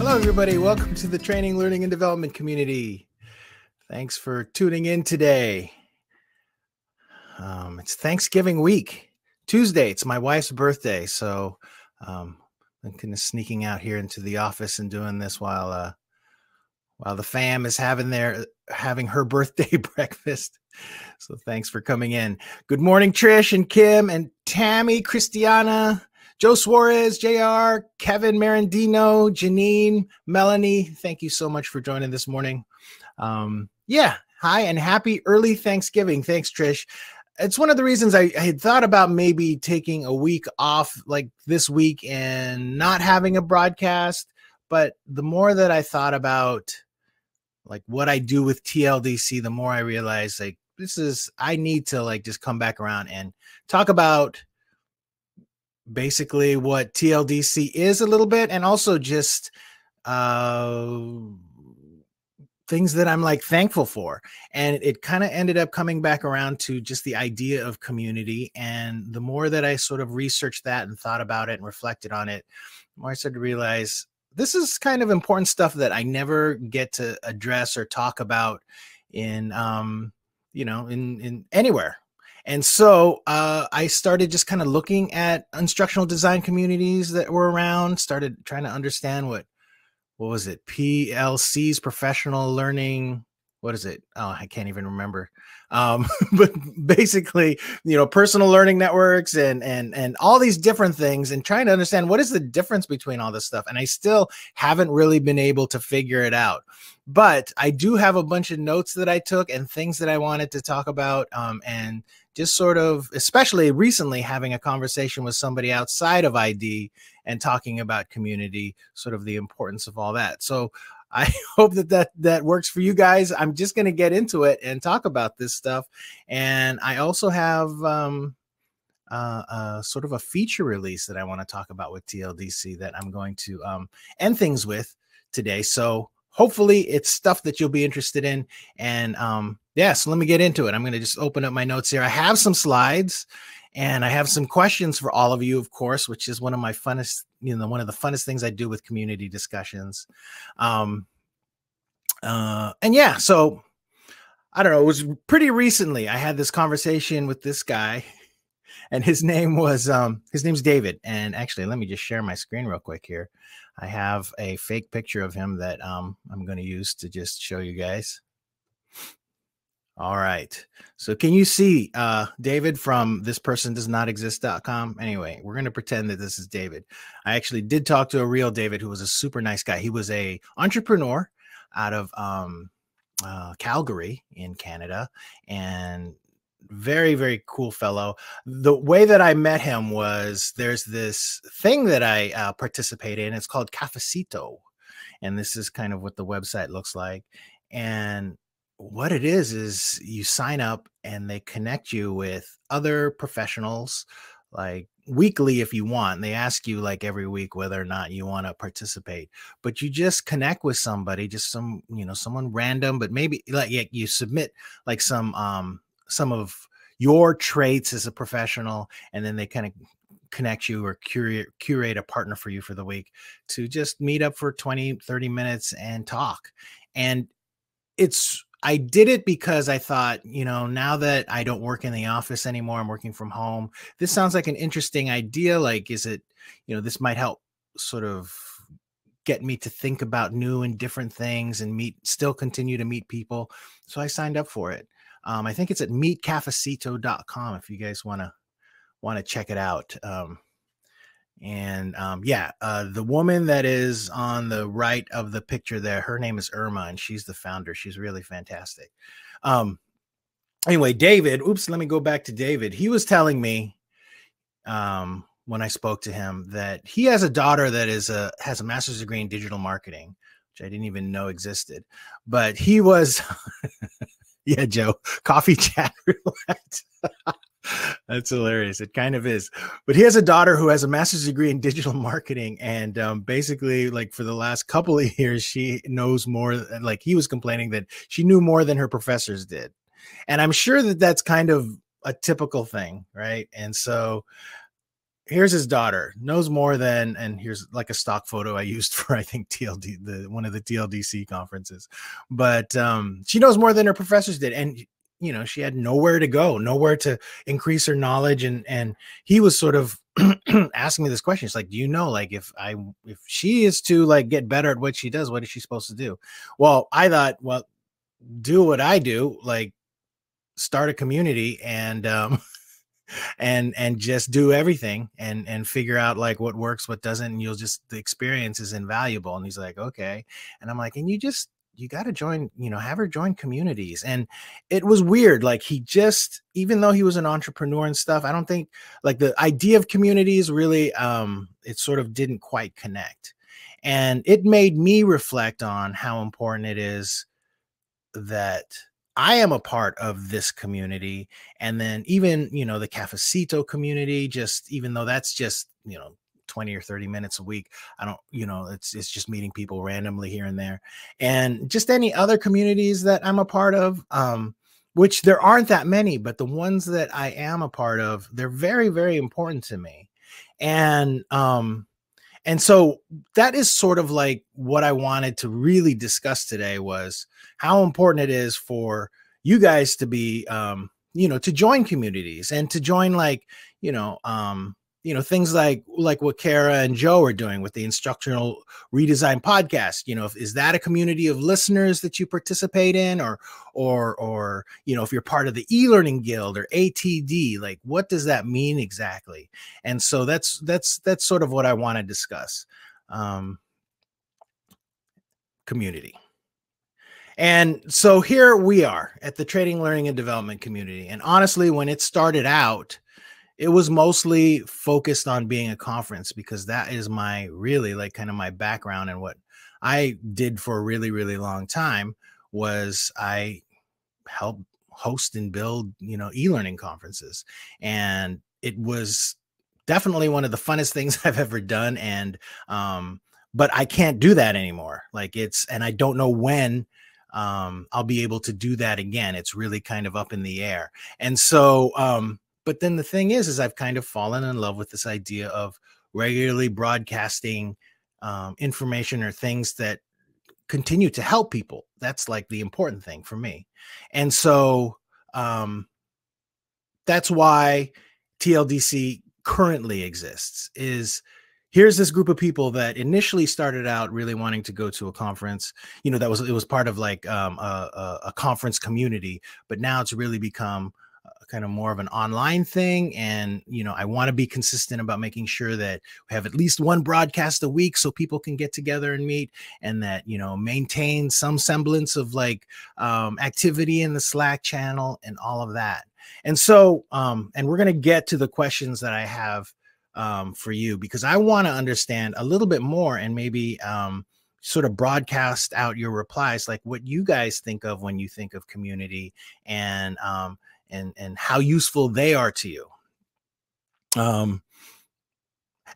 Hello, everybody. Welcome to the Training, Learning, and Development community. Thanks for tuning in today. It's Thanksgiving week, Tuesday. It's my wife's birthday, so I'm kind of sneaking out here into the office and doing this while the fam is having her birthday breakfast. So thanks for coming in. Good morning, Trish and Kim and Tammy, Christiana, Joe Suarez, JR, Kevin Marandino, Janine, Melanie. Thank you so much for joining this morning. Hi and happy early Thanksgiving. Thanks, Trish. It's one of the reasons I had thought about maybe taking a week off like this week and not having a broadcast. But the more that I thought about like what I do with TLDC, the more I realized like I need to like just come back around and talk about basically what TLDC is a little bit, and also just things that I'm like thankful for. And it kind of ended up coming back around to just the idea of community. And the more that I sort of researched that and thought about it and reflected on it, the more I started to realize this is kind of important stuff that I never get to address or talk about in anywhere. And so I started just kind of looking at instructional design communities that were around, started trying to understand what was it? PLC's professional learning. What is it? Oh, I can't even remember. But basically, personal learning networks and all these different things, and trying to understand what is the difference between all this stuff. And I still haven't really been able to figure it out. But I do have a bunch of notes that I took and things that I wanted to talk about, and just sort of, especially recently, having a conversation with somebody outside of ID and talking about community, sort of the importance of all that. So I hope that works for you guys. I'm just going to get into it and talk about this stuff. And I also have sort of a feature release that I want to talk about with TLDC that I'm going to end things with today. So hopefully it's stuff that you'll be interested in. And so let me get into it. I'm going to just open up my notes here. I have some slides and I have some questions for all of you, of course, which is one of my funnest, one of the funnest things I do with community discussions. So I don't know, it was pretty recently I had this conversation with this guy, and his name's David. And actually, let me just share my screen real quick here. I have a fake picture of him that I'm going to use to just show you guys. All right. So can you see David from thispersondoesnotexist.com? Anyway, we're going to pretend that this is David. I actually did talk to a real David who was a super nice guy. He was a entrepreneur out of Calgary in Canada, and very, very cool fellow. The way that I met him was there's this thing that I participate in. It's called Cafeto. And this is kind of what the website looks like. And what it is you sign up and they connect you with other professionals like weekly if you want. They ask you like every week whether or not you want to participate, but you just connect with somebody, just someone random, but maybe like you submit like some of your traits as a professional, and then they kind of connect you or curate a partner for you for the week to just meet up for 20-30 minutes and talk. And I did it because I thought, now that I don't work in the office anymore, I'm working from home. This sounds like an interesting idea. Like, is it, this might help sort of get me to think about new and different things and still continue to meet people. So I signed up for it. I think it's at meetcafecito.com if you guys want to check it out. The woman that is on the right of the picture there, her name is Irma, and she's the founder. She's really fantastic. Anyway, David, let me go back to David. He was telling me when I spoke to him that he has a daughter that has a master's degree in digital marketing, which I didn't even know existed. But he was, yeah, Joe, coffee chat roulette. That's hilarious. It kind of is. But he has a daughter who has a master's degree in digital marketing. And basically, like for the last couple of years, she knows more. Like he was complaining that she knew more than her professors did. And I'm sure that that's kind of a typical thing, right? And so here's his daughter, knows more than, and here's like a stock photo I used for, I think, one of the TLDC conferences. But she knows more than her professors did. And, she had nowhere to go, nowhere to increase her knowledge. And he was sort of asking me this question. It's like, do you know, like, if she is to like get better at what she does, what is she supposed to do? Well, I thought, well, do what I do, like start a community and and just do everything and figure out like what works, what doesn't, and the experience is invaluable. And he's like, okay. And I'm like, and you got to join, have her join communities. And it was weird. Like even though he was an entrepreneur and stuff, I don't think like the idea of communities really, it sort of didn't quite connect. And it made me reflect on how important it is that I am a part of this community. And then even, the Cafeto community, just even though that's just, 20 or 30 minutes a week, I don't, it's just meeting people randomly here and there. And just any other communities that I'm a part of, which there aren't that many, but the ones that I am a part of, they're very, very important to me. And so that is sort of like what I wanted to really discuss today, was how important it is for you guys to be, to join communities and to join like, things like what Kara and Joe are doing with the Instructional Redesign podcast. Is that a community of listeners that you participate in, or if you're part of the e-learning guild or ATD, like what does that mean exactly? And so that's sort of what I want to discuss. Community. And so here we are at the Trading, Learning, and Development community. And honestly, when it started out, it was mostly focused on being a conference, because that is my really like kind of my background. And what I did for a really, really long time was I helped host and build, e-learning conferences. And it was definitely one of the funnest things I've ever done. And, but I can't do that anymore. Like and I don't know when I'll be able to do that again. It's really kind of up in the air. And so, but then the thing is I've kind of fallen in love with this idea of regularly broadcasting information or things that continue to help people. That's like the important thing for me. And so that's why TLDC currently exists. Here's this group of people that initially started out really wanting to go to a conference, it was part of like a conference community, but now it's really become kind of more of an online thing. And, I want to be consistent about making sure that we have at least one broadcast a week so people can get together and meet, and that, maintain some semblance of like activity in the Slack channel and all of that. And so, and we're going to get to the questions that I have for you, because I want to understand a little bit more, and maybe sort of broadcast out your replies, like what you guys think of when you think of community, and how useful they are to you.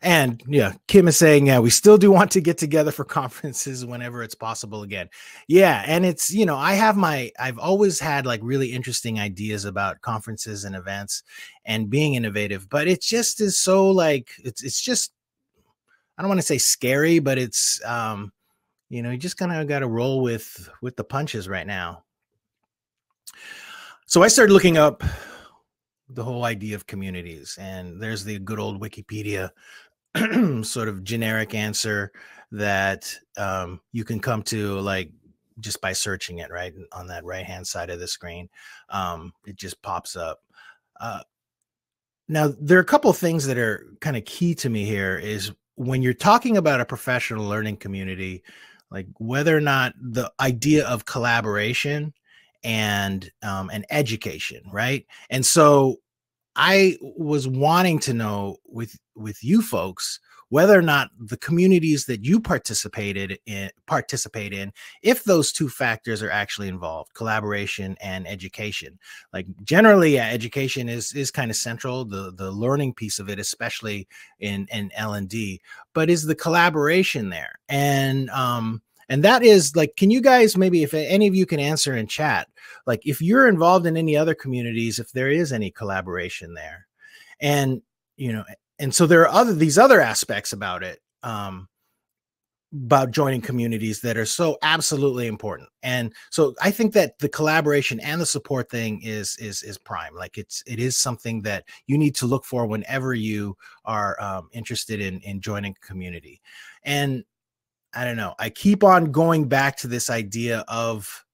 And yeah, Kim is saying, yeah, we still do want to get together for conferences whenever it's possible again. Yeah. And it's, I've always had like really interesting ideas about conferences and events and being innovative, but it just is so like, it's just, I don't want to say scary, but it's, you just kind of got to roll with the punches right now. So I started looking up the whole idea of communities, and there's the good old Wikipedia sort of generic answer that you can come to like just by searching it right on that right hand side of the screen. It just pops up. Now, there are a couple of things that are kind of key to me here is when you're talking about a professional learning community, like whether or not the idea of collaboration and education, right? And so I was wanting to know with you folks whether or not the communities that you participate in, if those two factors are actually involved, collaboration and education. Like generally, education is kind of central, the learning piece of it, especially in L&D, but is the collaboration there? And that is like, can you guys, maybe if any of you can answer in chat, like if you're involved in any other communities, if there is any collaboration there, and, and so there are these other aspects about it, about joining communities that are so absolutely important. And so I think that the collaboration and the support thing is prime. Like it is something that you need to look for whenever you are interested in joining a community. And I don't know, I keep on going back to this idea of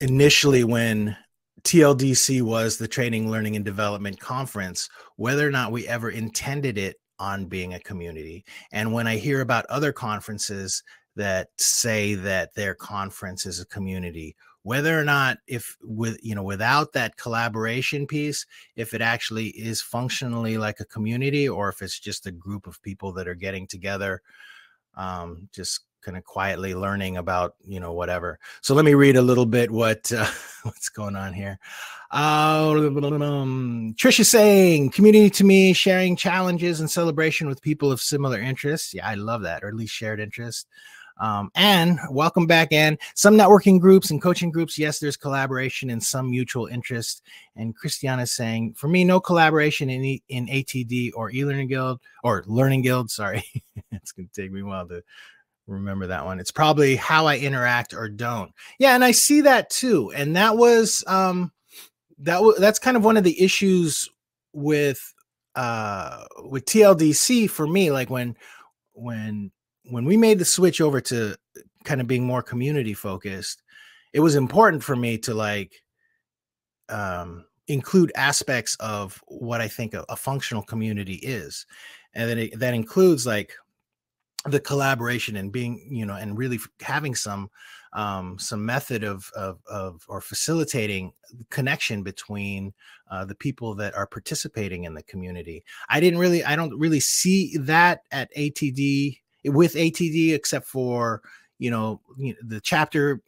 initially when TLDC was the Training, Learning, and Development Conference, whether or not we ever intended it on being a community. And when I hear about other conferences that say that their conference is a community, whether or not without that collaboration piece, if it actually is functionally like a community, or if it's just a group of people that are getting together, just kind of quietly learning about, whatever. So let me read a little bit what's going on here. Trisha saying, community to me, sharing challenges and celebration with people of similar interests. Yeah, I love that, or at least shared interest. And welcome back, Ann. Some networking groups and coaching groups, yes, there's collaboration and some mutual interest. And Christiana is saying, for me, no collaboration in ATD or e-learning guild or learning guild. Sorry, it's going to take me a while to remember that one. It's probably how I interact or don't. Yeah, and I see that too. And that's kind of one of the issues with TLDC for me. Like when we made the switch over to kind of being more community focused, it was important for me to include aspects of what I think a functional community is. And then that includes like the collaboration and being, and really having some method of or facilitating connection between the people that are participating in the community. I don't really see that at ATD with ATD, except for, the chapter,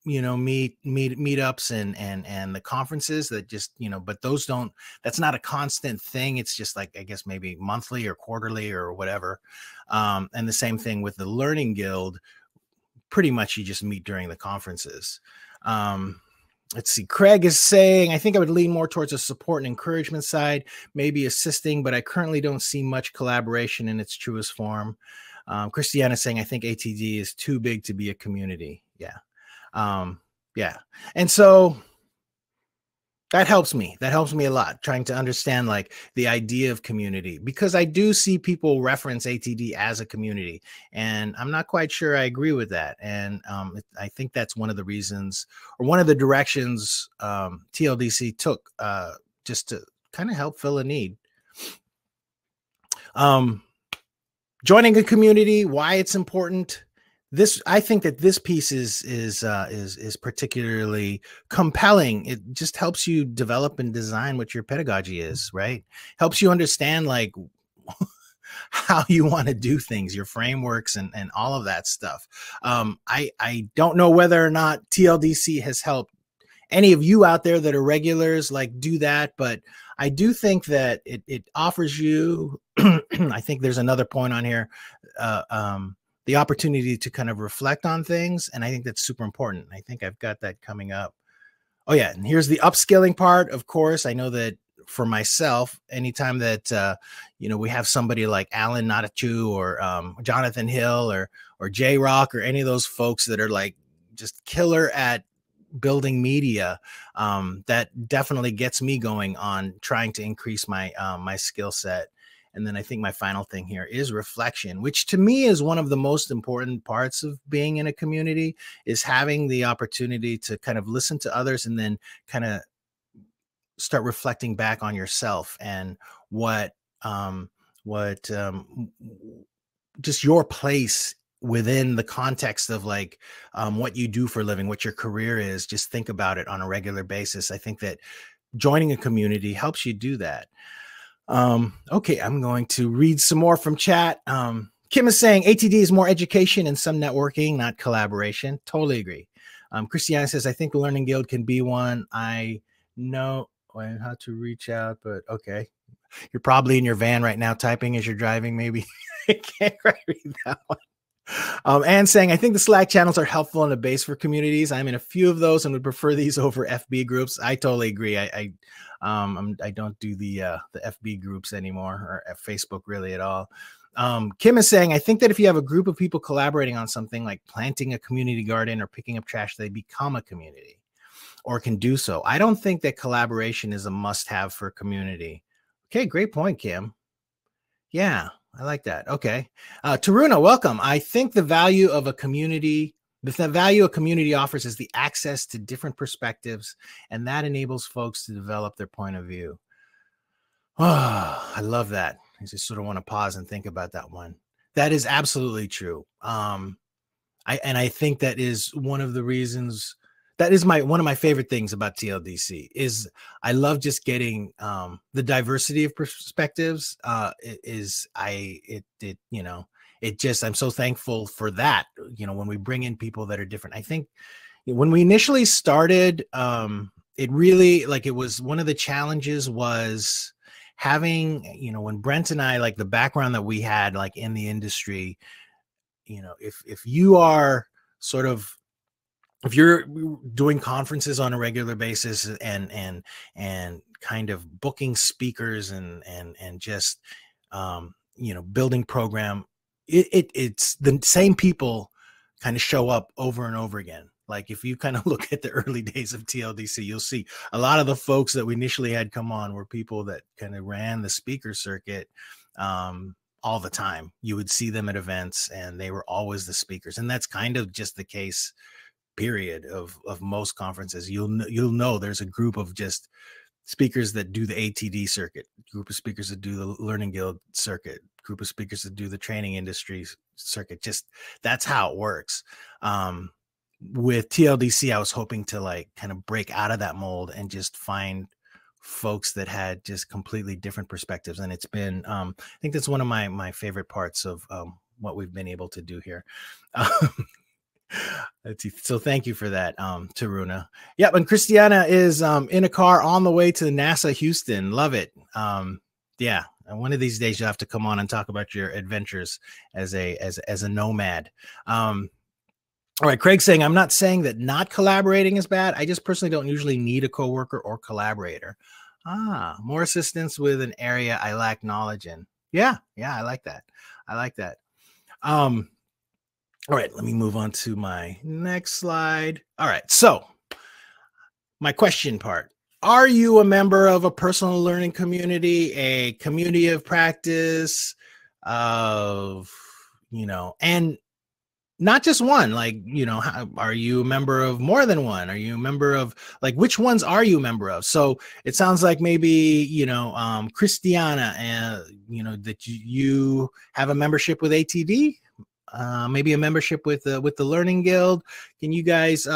meetups and the conferences that just, but that's not a constant thing. It's just like, I guess maybe monthly or quarterly or whatever. And the same thing with the Learning Guild. Pretty much you just meet during the conferences. Let's see. Craig is saying, I think I would lean more towards a support and encouragement side, maybe assisting, but I currently don't see much collaboration in its truest form. Christiana is saying, I think ATD is too big to be a community. Yeah. Yeah. And so that helps me a lot, trying to understand like the idea of community, because I do see people reference ATD as a community, and I'm not quite sure I agree with that. And I think that's one of the reasons, or one of the directions TLDC took just to kind of help fill a need. Joining a community, why it's important. I think that this piece is particularly compelling. It just helps you develop and design what your pedagogy is, right? Helps you understand like how you want to do things, your frameworks and all of that stuff. I don't know whether or not TLDC has helped any of you out there that are regulars like do that, but I do think that it offers you, I think there's another point on here, the opportunity to kind of reflect on things. And I think that's super important. I think I've got that coming up. Oh yeah. And here's the upskilling part. Of course, I know that for myself, anytime that, we have somebody like Alan Natachu or Jonathan Hill or J Rock or any of those folks that are like just killer at building media, that definitely gets me going on trying to increase my, my skill set. And then I think my final thing here is reflection, which to me is one of the most important parts of being in a community, is having the opportunity to kind of listen to others and then kind of start reflecting back on yourself and what just your place within the context of like what you do for a living, what your career is. Just think about it on a regular basis. I think that joining a community helps you do that. Okay, I'm going to read some more from chat. Kim is saying ATD is more education and some networking, not collaboration. Totally agree. Christiana says, I think the Learning Guild can be one. I know how to reach out, but okay. You're probably in your van right now typing as you're driving, maybe. I can't quite read that one. And saying, I think the Slack channels are helpful and a base for communities. I'm in a few of those and would prefer these over FB groups. I totally agree. I don't do the FB groups anymore, or at Facebook really at all. Kim is saying, I think that if you have a group of people collaborating on something like planting a community garden or picking up trash, they become a community or can do so. I don't think that collaboration is a must-have for a community. Okay, great point, Kim. Yeah, I like that. Okay. Taruna, welcome. I think the value of a community, the value a community offers is the access to different perspectives, and that enables folks to develop their point of view. Oh, I love that. I just sort of want to pause and think about that one. That is absolutely true. I think that is one of the reasons, that is one of my favorite things about TLDC is I love just getting the diversity of perspectives. I'm so thankful for that. When we bring in people that are different. I think when we initially started, it really, like, it was one of the challenges was having, when Brent and I, like, the background that we had, like, in the industry, if you are sort of, if you're doing conferences on a regular basis and kind of booking speakers and just building program, it's the same people kind of show up over and over again. Like, if you kind of look at the early days of TLDC, you'll see a lot of the folks that we initially had come on were people that kind of ran the speaker circuit all the time. You would see them at events and they were always the speakers. And that's kind of just the case, period, of most conferences. You'll know there's a group of just speakers that do the ATD circuit, group of speakers that do the Learning Guild circuit, group of speakers that do the training industry circuit. Just that's how it works. With TLDC, I was hoping to, like, kind of break out of that mold and just find folks that had just completely different perspectives. And it's been, I think that's one of my favorite parts of what we've been able to do here. So thank you for that, Taruna. Yep, and Christiana is in a car on the way to NASA Houston. Love it. Yeah, and one of these days you'll have to come on and talk about your adventures as a nomad. All right, Craig saying, I'm not saying that not collaborating is bad. I just personally don't usually need a coworker or collaborator. More assistance with an area I lack knowledge in. Yeah, I like that. All right, let me move on to my next slide. All right, so my question part. Are you a member of a personal learning community, a community of practice, and not just one, like, are you a member of more than one? Are you a member of, like, which ones are you a member of? So it sounds like maybe, Christiana, that you have a membership with ATD, maybe a membership with the Learning Guild. Can you guys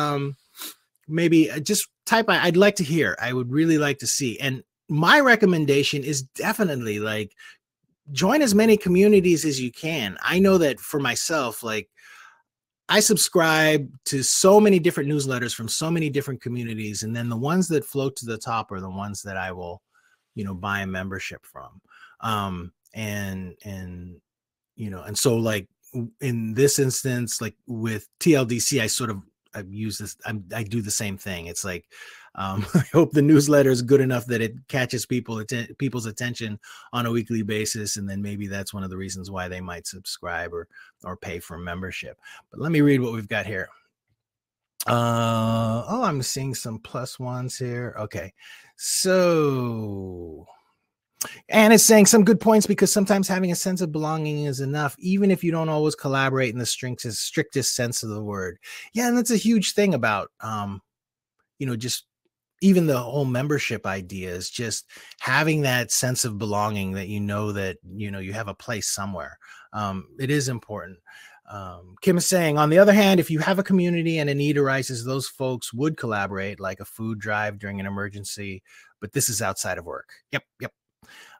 maybe just type? I'd like to hear. I would really like to see. And my recommendation is definitely, like, join as many communities as you can. I know that for myself, like, I subscribe to so many different newsletters from so many different communities, and then the ones that float to the top are the ones that I will, buy a membership from. And so, like, in this instance, like with TLDC, I use this. I do the same thing. It's like, I hope the newsletter is good enough that it catches people's attention on a weekly basis, and then maybe that's one of the reasons why they might subscribe or pay for membership. But let me read what we've got here. I'm seeing some plus ones here. Okay, so. And it's saying some good points, because sometimes having a sense of belonging is enough, even if you don't always collaborate in the strictest sense of the word. Yeah, and that's a huge thing about, just even the whole membership idea is just having that sense of belonging, that that, you have a place somewhere. It is important. Kim is saying, on the other hand, if you have a community and a need arises, those folks would collaborate, like a food drive during an emergency, but this is outside of work. Yep.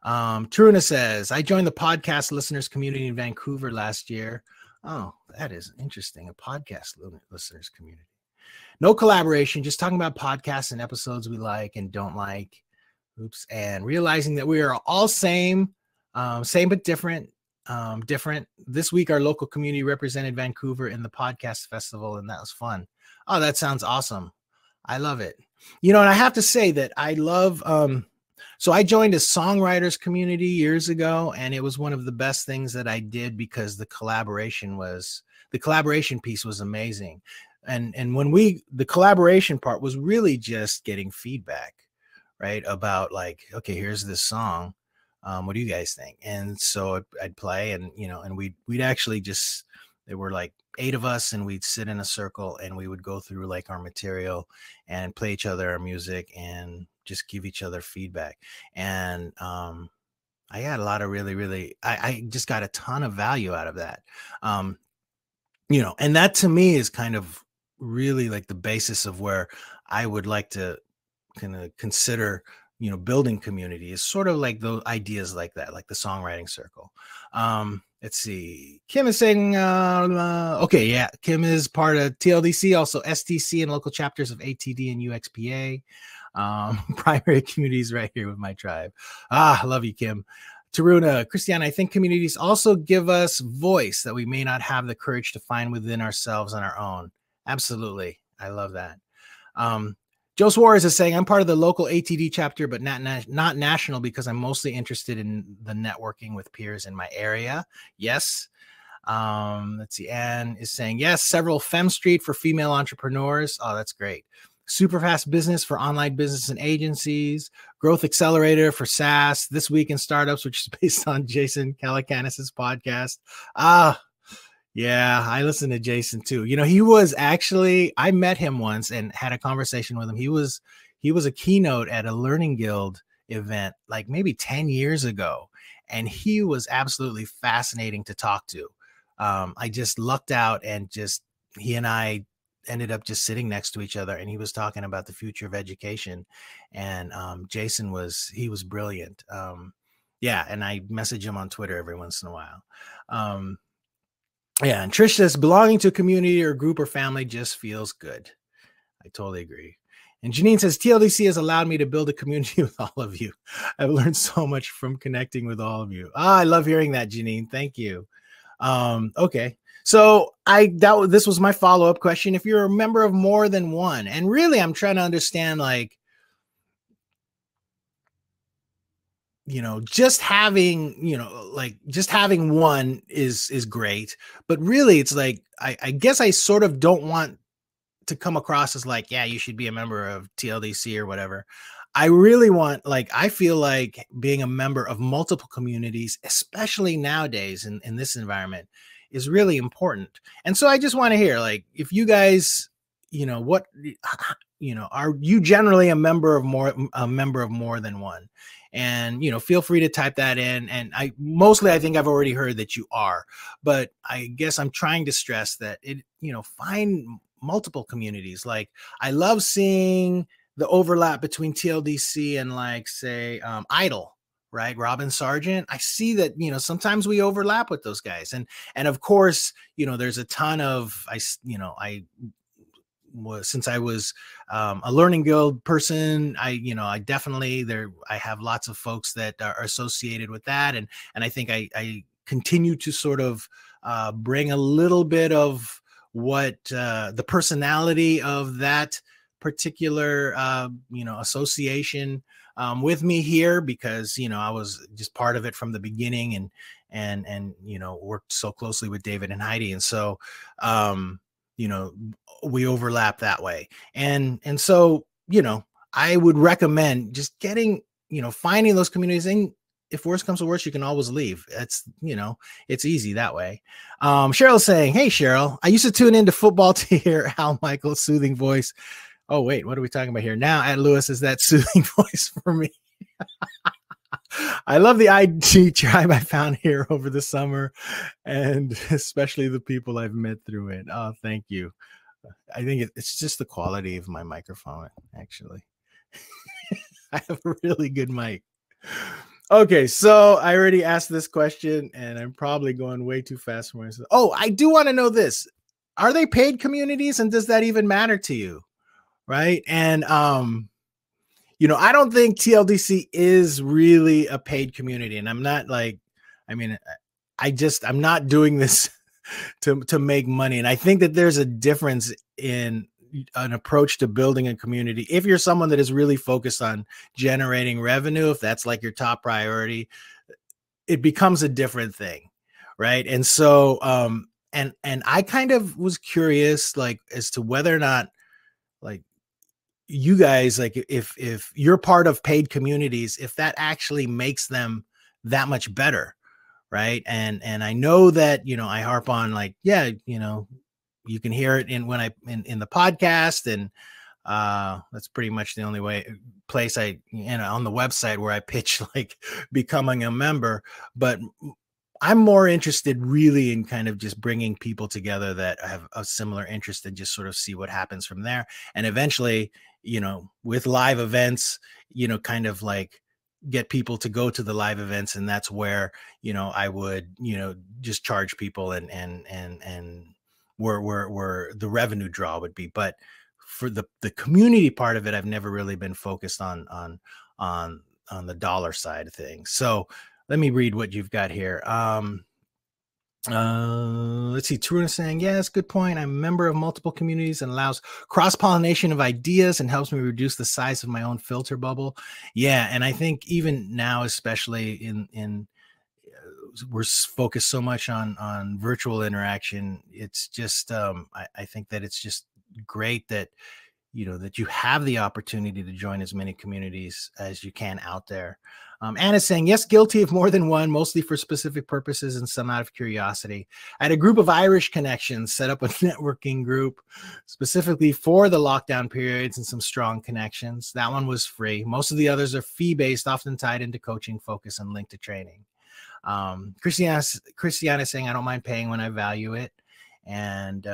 Truna says, I joined the podcast listeners community in Vancouver last year. Oh, that is interesting. A podcast listeners community. No collaboration, just talking about podcasts and episodes we like and don't like. And realizing that we are all same but different. different. This week, our local community represented Vancouver in the podcast festival, and that was fun. Oh, that sounds awesome. I love it. You know, and I have to say that I love, so I joined a songwriters community years ago, and it was one of the best things that I did because the collaboration piece was amazing. And when the collaboration part was really just getting feedback, right? About like, okay, here's this song. What do you guys think? And so I'd play, and, you know, and we'd actually just, there were like 8 of us, and we'd sit in a circle and we would go through like our material and play each other our music and just give each other feedback. And I got a lot of I just got a ton of value out of that. You know, and that to me is kind of really like the basis of where I would like to kind of consider, you know, building community, is sort of like those ideas like that, like the songwriting circle. Let's see. Kim is saying, okay, yeah, Kim is part of TLDC, also STC and local chapters of ATD and UXPA. Primary communities right here with my tribe. I love you, Kim. Taruna, Christiana, I think communities also give us voice that we may not have the courage to find within ourselves on our own. Absolutely. I love that. Joe Suarez is saying, I'm part of the local ATD chapter, but not national, because I'm mostly interested in the networking with peers in my area. Yes. Let's see. Anne is saying, yes, several Fem Street for female entrepreneurs. Oh, that's great. Super Fast Business for online business and agencies. Growth Accelerator for SaaS. This Week in Startups, which is based on Jason Calacanis' podcast. Yeah, I listen to Jason too. You know, he was actually, I met him once and had a conversation with him. He was a keynote at a Learning Guild event, like maybe 10 years ago. And he was absolutely fascinating to talk to. I just lucked out, and he and I ended up just sitting next to each other, and he was talking about the future of education. And Jason was brilliant. Yeah. And I message him on Twitter every once in a while. Yeah, and Trish says, belonging to a community or group or family just feels good. I totally agree. And Janine says, TLDC has allowed me to build a community with all of you. I've learned so much from connecting with all of you. I love hearing that, Janine. Thank you. Okay. So this was my follow-up question. If you're a member of more than one, and really I'm trying to understand, like, you know, just having one is great, but really it's like, I guess I sort of don't want to come across as like, yeah, you should be a member of TLDC or whatever. I really want, like, I feel like being a member of multiple communities, especially nowadays in this environment, is really important. And so I just want to hear, like, if you guys, you know, are you generally a member of more than one? And, you know, feel free to type that in. And I think I've already heard that you are, but I guess I'm trying to stress that find multiple communities. Like, I love seeing the overlap between TLDC and, like, say, Idle, right? Robin Sargent. I see that, you know, sometimes we overlap with those guys. And of course, you know, there's a ton of, since I was a Learning Guild person, I definitely I have lots of folks that are associated with that. And I think I continue to sort of bring a little bit of what the personality of that particular, association with me here, because, you know, I was just part of it from the beginning, and, you know, worked so closely with David and Heidi. And so, you know, we overlap that way. And so, you know, I would recommend just finding those communities. And if worse comes to worse, you can always leave. It's, you know, it's easy that way. Cheryl's saying, hey, Cheryl, I used to tune into football to hear Al Michaels' soothing voice. Oh, wait, what are we talking about here? Now at Lewis is that soothing voice for me. I love the IG tribe I found here over the summer, and especially the people I've met through it. Oh, thank you. I think it's just the quality of my microphone, actually. I have a really good mic. Okay, so I already asked this question, and I'm probably going way too fast for myself. Oh, I do want to know this. Are they paid communities, and does that even matter to you? Right? And you know, I don't think TLDC is really a paid community, and I'm not like, I mean, I'm not doing this to make money. And I think that there's a difference in an approach to building a community. If you're someone that is really focused on generating revenue, if that's like your top priority, it becomes a different thing, right? And so and I kind of was curious, like, as to whether or not, like, you guys, like, if you're part of paid communities, if that actually makes them that much better, right? And I know that, I harp on, like, yeah, you can hear it in the podcast, and that's pretty much the only place on the website where I pitch, like, becoming a member. But I'm more interested really in kind of just bringing people together that have a similar interest, and just sort of see what happens from there. And eventually, with live events, kind of like get people to go to the live events. And that's where, I would, just charge people, and where the revenue draw would be. But for the community part of it, I've never really been focused on the dollar side of things. So let me read what you've got here. Let's see. Taruna saying, yes, good point. I'm a member of multiple communities and allows cross-pollination of ideas and helps me reduce the size of my own filter bubble. Yeah. And I think even now, especially in we're focused so much on virtual interaction. It's just, I think that it's just great that, that you have the opportunity to join as many communities as you can out there. Anna's saying, yes, guilty of more than one, mostly for specific purposes and some out of curiosity. I had a group of Irish connections, set up a networking group specifically for the lockdown periods, and some strong connections. That one was free. Most of the others are fee-based, often tied into coaching, focus, and linked to training. Christiana is saying, I don't mind paying when I value it. And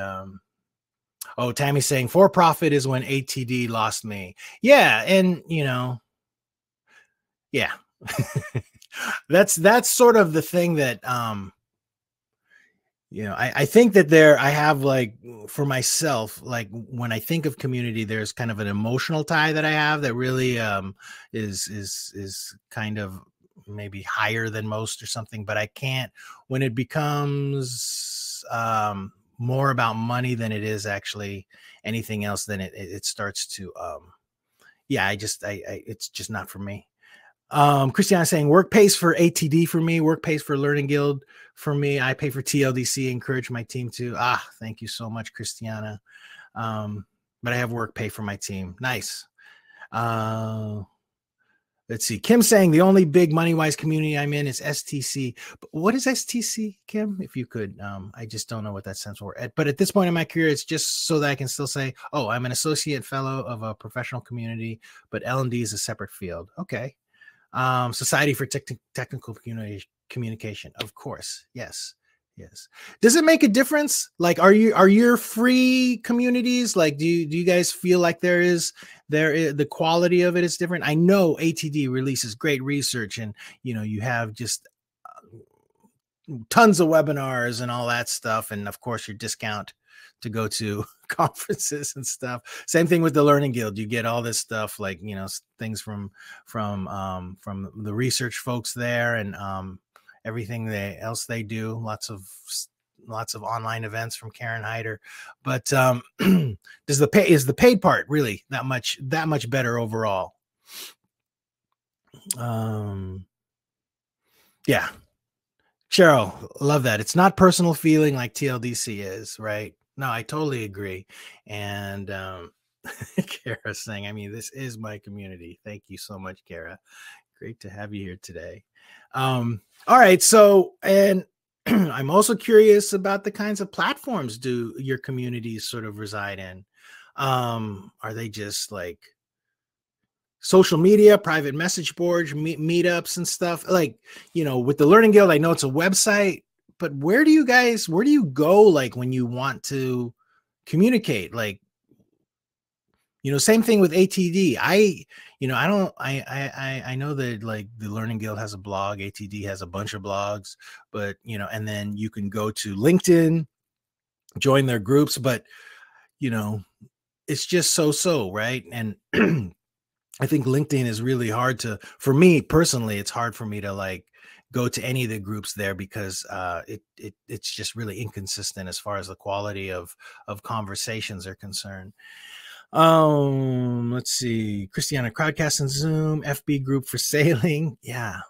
Tammy's saying, for profit is when ATD lost me. Yeah. And yeah, that's sort of the thing that, I think that I have, like, for myself, like, when I think of community, there's kind of an emotional tie that I have that really is kind of maybe higher than most or something. But I can't, when it becomes more about money than it is actually anything else, then it starts to it's just not for me. Christiana saying, work pays for ATD for me, work pays for Learning Guild for me, I pay for TLDC, encourage my team to. Thank you so much, Christiana. But I have work pay for my team. Nice. Let's see. Kim saying, the only big money-wise community I'm in is STC. But what is STC, Kim? If you could, I just don't know what that stands for. But at this point in my career, it's just so that I can still say, I'm an associate fellow of a professional community, but L&D is a separate field. Okay. Society for Technical Communication. Of course. Yes. Does it make a difference? Like, are your free communities, like, do you guys feel like the quality of it is different? I know ATD releases great research, and you have just tons of webinars and all that stuff, and of course your discount to go to conferences and stuff. Same thing with the Learning Guild. You get all this stuff, like, things from the research folks there, and everything else they do. Lots of online events from Karen Hyder. But is the paid part really that much better overall? Yeah. Cheryl, love that. It's not personal feeling like TLDC is, right? No, I totally agree. And Kara saying, I mean, this is my community. Thank you so much, Kara. Great to have you here today. All right. So, and I'm also curious about the kinds of platforms do your communities sort of reside in? Are they just like social media, private message boards, meetups and stuff? Like, with the Learning Guild, I know it's a website, but where do you go, like, when you want to communicate? Like, same thing with ATD. I know that, like, the Learning Guild has a blog, ATD has a bunch of blogs, but, and then you can go to LinkedIn, join their groups, but, it's just so, right? And I think LinkedIn is really hard for me personally, it's hard for me to, like, go to any of the groups there because it's just really inconsistent as far as the quality of conversations are concerned. Let's see. Christiana, Crowdcast and Zoom, FB group for sailing. Yeah.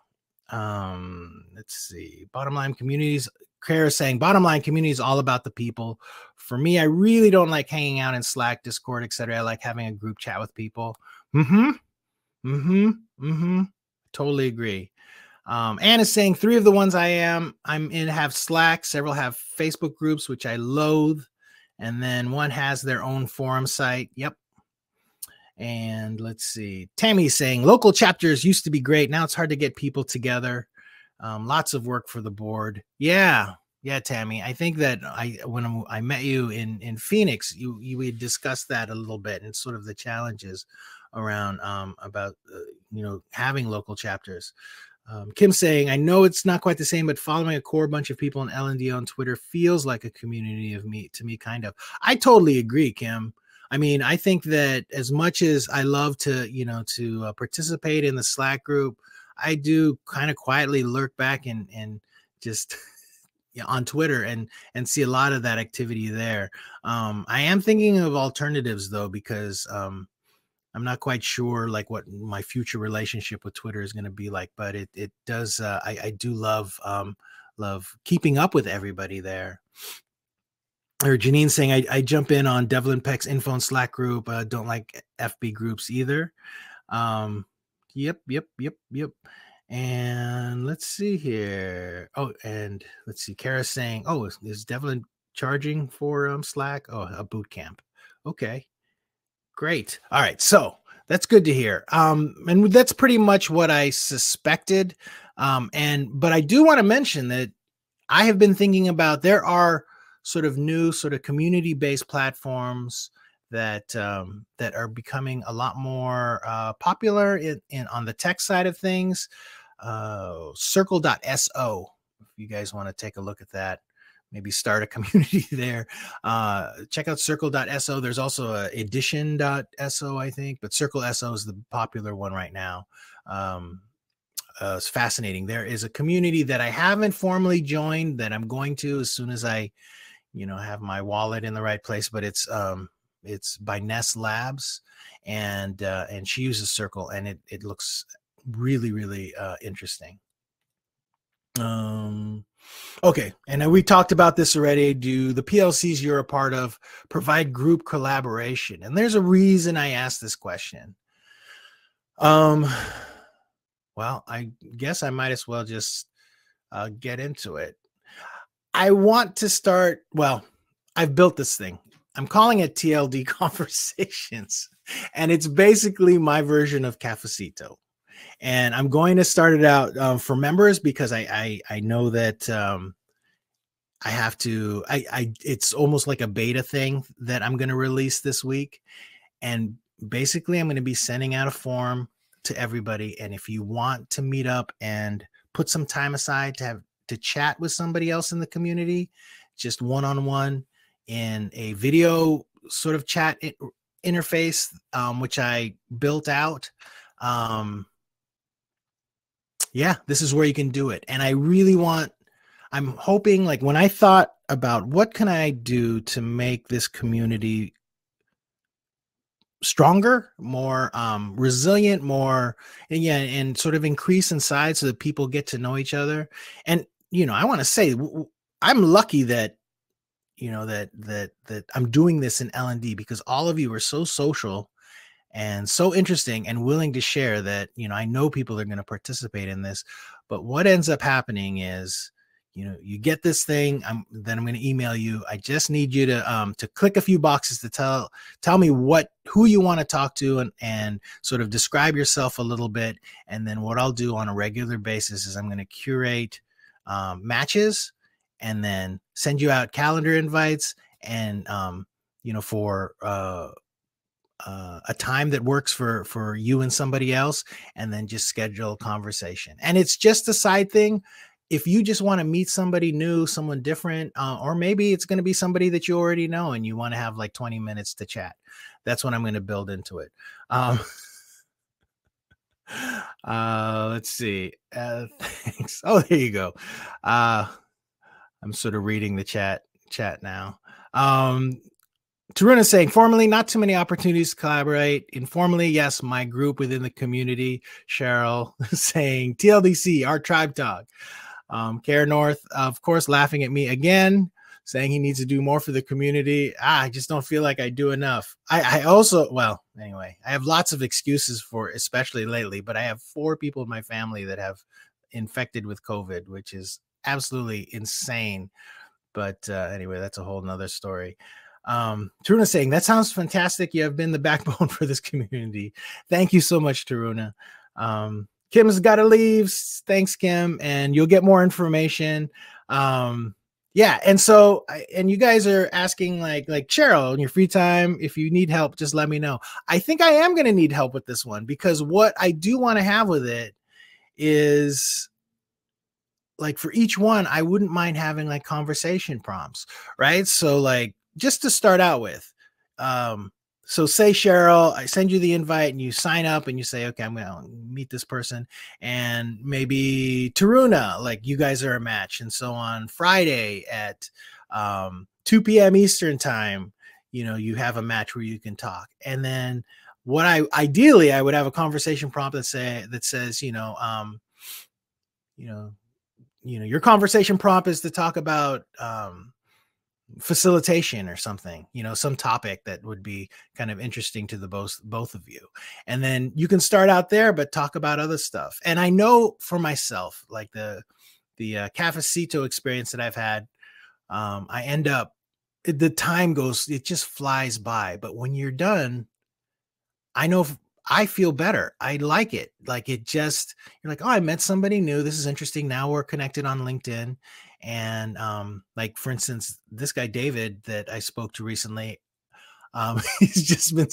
Let's see. Bottom line communities. Kara saying, bottom line community is all about the people. For me, I really don't like hanging out in Slack, Discord, etc. I like having a group chat with people. Totally agree. Anne is saying 3 of the ones I'm in have Slack. Several have Facebook groups, which I loathe. And then one has their own forum site. Yep. And let's see. Tammy's saying local chapters used to be great. Now it's hard to get people together. Lots of work for the board. Yeah, Tammy. I think that when I met you in Phoenix, we had discussed that a little bit and sort of the challenges around about having local chapters. Kim saying, I know it's not quite the same, but following a core bunch of people in L&D on Twitter feels like a community to me, kind of. I totally agree, Kim. I mean, I think that as much as I love to participate in the Slack group, I do kind of quietly lurk back and just on Twitter and see a lot of that activity there. I am thinking of alternatives though, because I'm not quite sure like what my future relationship with Twitter is going to be like, but it does. I do love keeping up with everybody there. Or Janine saying, I jump in on Devlin Peck's info and Slack group. Don't like FB groups either. Yep. And let's see here. Oh, and let's see. Kara's saying, oh, is Devlin charging for Slack? Oh, a boot camp. Okay, great. All right. So that's good to hear. And that's pretty much what I suspected. But I do want to mention that I have been thinking about, there are sort of new sort of community-based platforms that are becoming a lot more popular on the tech side of things. Circle.so, if you guys want to take a look at that, maybe start a community there. Check out circle.so. There's also edition.so, I think, but Circle.so is the popular one right now. It's fascinating. There is a community that I haven't formally joined that I'm going to as soon as I have my wallet in the right place, but it's by Ness Labs, and she uses Circle, and it looks really, really interesting. Okay, and we talked about this already. Do the PLCs you're a part of provide group collaboration? And there's a reason I asked this question. Well, I guess I might as well just get into it. I want to start, well, I've built this thing. I'm calling it TLD Conversations, and it's basically my version of Cafeto. And I'm going to start it out for members because I know that I have to, it's almost like a beta thing that I'm going to release this week. And basically I'm going to be sending out a form to everybody. And if you want to meet up and put some time aside to chat with somebody else in the community, just one-on-one in a video sort of chat interface, which I built out. Yeah, this is where you can do it. And I'm hoping, like, when I thought about what can I do to make this community stronger, more resilient, more, and sort of increase in size so that people get to know each other. And I want to say I'm lucky that that I'm doing this in L&D, because all of you are so social and so interesting and willing to share that, I know people are going to participate in this. But what ends up happening is, you get this thing, then I'm going to email you. I just need you to click a few boxes to tell me who you want to talk to, and sort of describe yourself a little bit. And then what I'll do on a regular basis is I'm going to curate matches, and then send you out calendar invites, and for a time that works for you and somebody else, and then just schedule a conversation. And it's just a side thing. If you just want to meet somebody new, someone different, or maybe it's going to be somebody that you already know and you want to have like 20 minutes to chat, that's what I'm going to build into it. Let's see. Thanks. Oh, there you go. I'm sort of reading the chat now. Taruna saying, formally, not too many opportunities to collaborate. Informally, yes, my group within the community. Cheryl saying, TLDC, our tribe talk. Care North, of course, laughing at me again, saying he needs to do more for the community. I just don't feel like I do enough. I also, well, anyway, I have lots of excuses for, especially lately, but I have 4 people in my family that have infected with COVID, which is absolutely insane. But anyway, that's a whole nother story. Taruna saying, that sounds fantastic. You have been the backbone for this community. Thank you so much, Taruna. Kim's got to leave. Thanks, Kim. And you'll get more information. Yeah. And so, and you guys are asking like Cheryl, in your free time, if you need help, just let me know. I think I am going to need help with this one, because what I do want to have with it is, like, for each one, I wouldn't mind having like conversation prompts, right? So like, just to start out with, so say, Cheryl, I send you the invite and you sign up and you say, okay, I'm going to meet this person. And maybe Taruna, like, you guys are a match. And so on Friday at 2 p.m. Eastern time, you know, you have a match where you can talk. And then what ideally I would have a conversation prompt that says, your conversation prompt is to talk about facilitation or something, some topic that would be kind of interesting to the both of you. And then you can start out there, but talk about other stuff. And I know for myself, like the Cafeto experience that I've had, I end up, the time goes, it just flies by. But when you're done, I know I feel better. I like it. Like, it just, you're like, oh, I met somebody new. This is interesting. Now we're connected on LinkedIn. And like, for instance, this guy, David, that I spoke to recently, he's just been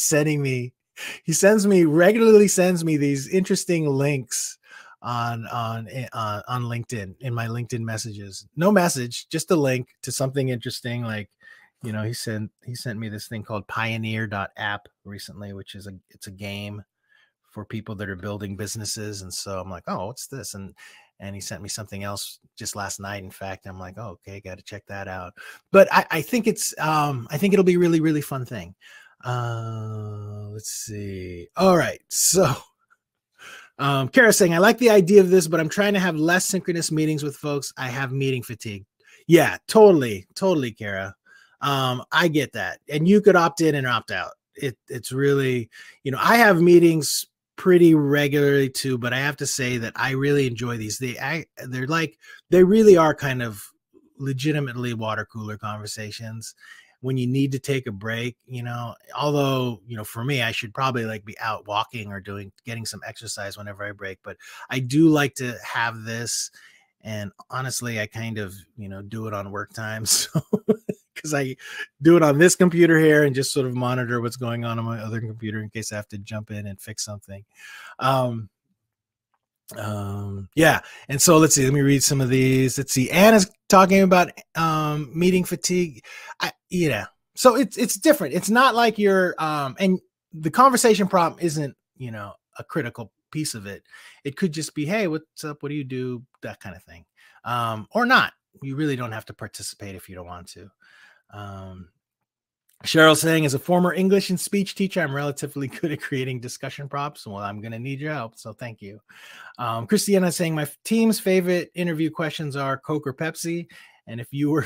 regularly sends me these interesting links on LinkedIn, in my LinkedIn messages. No message, just a link to something interesting. Like, he sent me this thing called pioneer.app recently, which is it's a game for people that are building businesses. And so I'm like, oh, what's this? And he sent me something else just last night. In fact, I'm like, oh, okay, got to check that out. But I think I think it'll be a really, really fun thing. Let's see. All right. So Kara saying, I like the idea of this, but I'm trying to have less synchronous meetings with folks. I have meeting fatigue. Yeah, totally, Kara. I get that. And you could opt in and opt out. It's really, I have meetings pretty regularly too, but I have to say that I really enjoy these. They really are kind of legitimately water cooler conversations when you need to take a break, although, for me, I should probably like be out walking or getting some exercise whenever I break, but I do like to have this. And honestly, I kind of, do it on work time. So because I do it on this computer here and just sort of monitor what's going on my other computer in case I have to jump in and fix something. Yeah. And so let's see, let me read some of these. Let's see. Anna's talking about meeting fatigue. So it's different. It's not like you're and the conversation prompt isn't, a critical piece of it. It could just be, hey, what's up? What do you do? That kind of thing. Or not. You really don't have to participate if you don't want to. Cheryl saying, as a former English and speech teacher, I'm relatively good at creating discussion prompts. Well, I'm going to need your help. So thank you. Christiana saying, my team's favorite interview questions are Coke or Pepsi. And if you were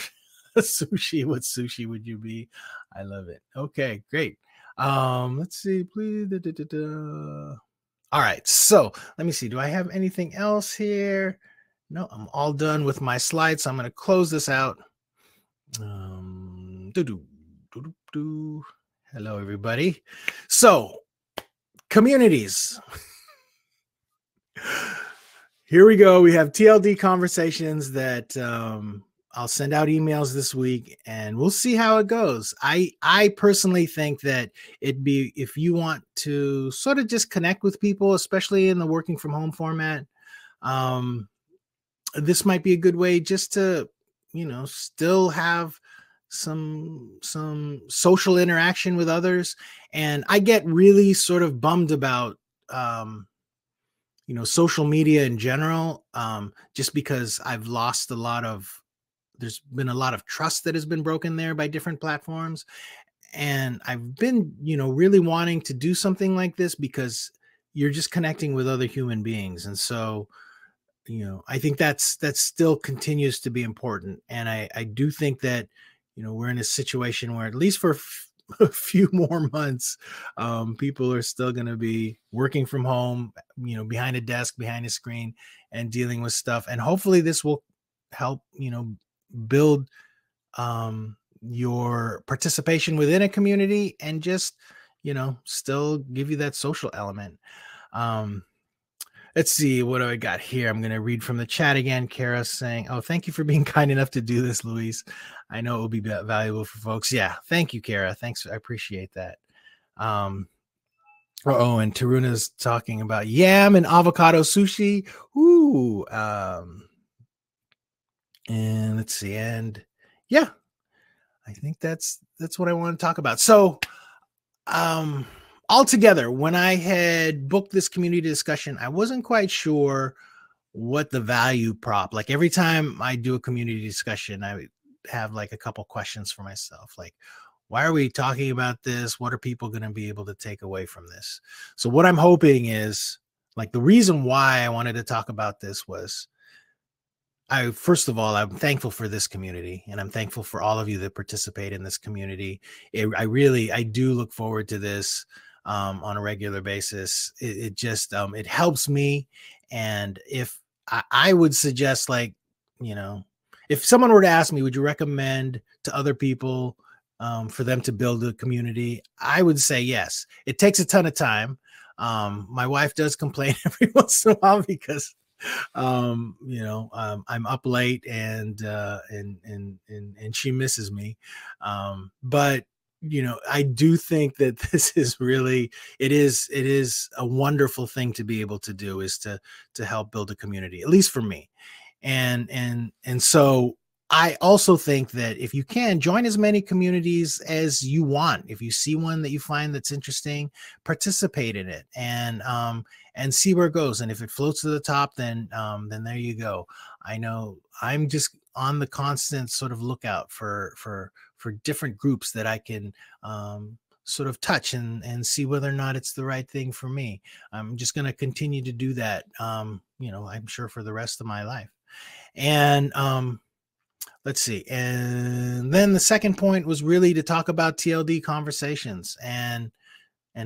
a sushi, what sushi would you be? I love it. Okay, great. Let's see, please. All right. So let me see. Do I have anything else here? No, I'm all done with my slides. So I'm going to close this out. Hello, everybody. So, communities. Here we go. We have TLD Conversations that I'll send out emails this week, and we'll see how it goes. I personally think that if you want to sort of just connect with people, especially in the working from home format, this might be a good way just to, still have some social interaction with others. And I get really sort of bummed about social media in general, just because I've lost there's been a lot of trust that has been broken there by different platforms. And I've been, really wanting to do something like this because you're just connecting with other human beings. And so, I think that still continues to be important. And I do think that, we're in a situation where, at least for a few more months, people are still going to be working from home, behind a desk, behind a screen, and dealing with stuff. And hopefully this will help, build your participation within a community, and just, still give you that social element. Um, let's see, what do I got here? I'm going to read from the chat again. Kara saying, "Oh, thank you for being kind enough to do this, Luis. I know it will be valuable for folks." Yeah, thank you, Kara. Thanks. I appreciate that. Oh, and Taruna's talking about yam and avocado sushi. Ooh. And let's see. And yeah, I think that's what I want to talk about. So, altogether, when I had booked this community discussion, I wasn't quite sure what the value prop. Like, every time I do a community discussion, I would have like a couple questions for myself, like, why are we talking about this? What are people going to be able to take away from this? So what I'm hoping is, like, the reason why I wanted to talk about this was, first of all, I'm thankful for this community, and I'm thankful for all of you that participate in this community. I do look forward to this on a regular basis. It just, it helps me. And if I would suggest, like, if someone were to ask me, would you recommend to other people for them to build a community, I would say yes. It takes a ton of time. My wife does complain every once in a while because I'm up late, and she misses me. But I do think that this is really, it is a wonderful thing to be able to do, is to help build a community, at least for me. And so I also think that if you can, join as many communities as you want. If you see one that you find that's interesting, participate in it, and see where it goes. And if it floats to the top, then there you go. I know I'm just on the constant sort of lookout for different groups that I can sort of touch and see whether or not it's the right thing for me. I'm just going to continue to do that, I'm sure, for the rest of my life. And let's see. And then the second point was really to talk about TLD Conversations. And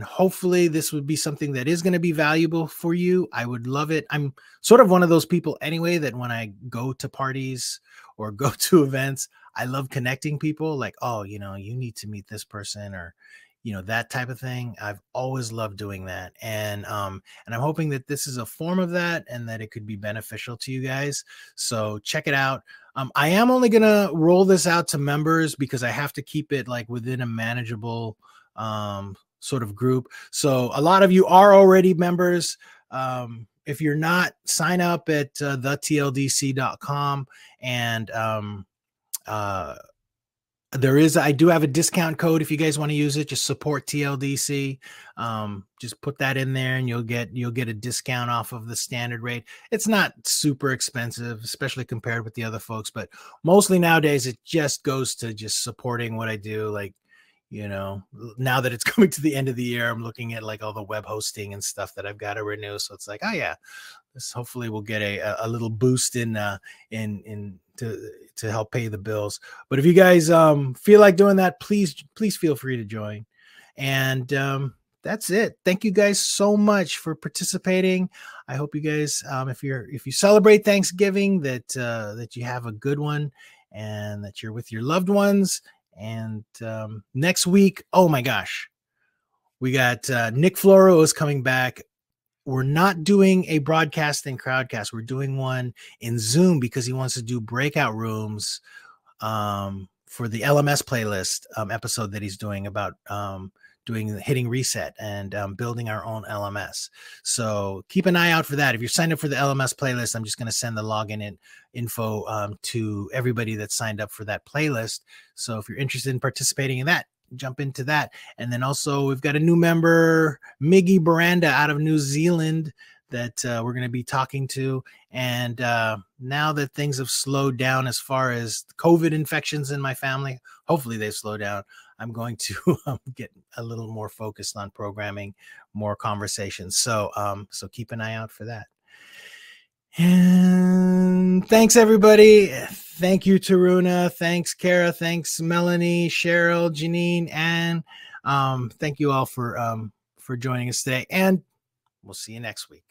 hopefully this would be something that is going to be valuable for you. I would love it. I'm sort of one of those people anyway, that when I go to parties or go to events, I love connecting people, like, oh, you need to meet this person, or, that type of thing. I've always loved doing that. And I'm hoping that this is a form of that, and that it could be beneficial to you guys. So check it out. I am only going to roll this out to members, because I have to keep it like within a manageable sort of group. So a lot of you are already members. If you're not, sign up at thetldc.com. And I do have a discount code if you guys want to use it. Just support TLDC. Just put that in there, and you'll get a discount off of the standard rate. It's not super expensive, especially compared with the other folks, but mostly nowadays it just goes to just supporting what I do. Like, now that it's coming to the end of the year, I'm looking at like all the web hosting and stuff that I've got to renew. So it's like, oh yeah, this hopefully will get a little boost in to help pay the bills. But if you guys feel like doing that, please feel free to join. And that's it. Thank you guys so much for participating. I hope you guys, if you celebrate Thanksgiving, that you have a good one, and that you're with your loved ones. And next week, oh my gosh, we got Nick Floro is coming back. We're not doing a broadcasting crowdcast. We're doing one in Zoom, because he wants to do breakout rooms for the LMS playlist episode that he's doing about hitting reset and building our own LMS. So keep an eye out for that. If you're signed up for the LMS playlist, I'm just going to send the login info to everybody that signed up for that playlist. So if you're interested in participating in that, jump into that. And then also we've got a new member, Miggy Baranda, out of New Zealand, that we're going to be talking to. And now that things have slowed down as far as COVID infections in my family, hopefully they've slowed down. I'm going to get a little more focused on programming more conversations. So keep an eye out for that. And thanks, everybody. Thank you, Taruna. Thanks, Kara. Thanks, Melanie, Cheryl, Janine, and thank you all for joining us today. And we'll see you next week.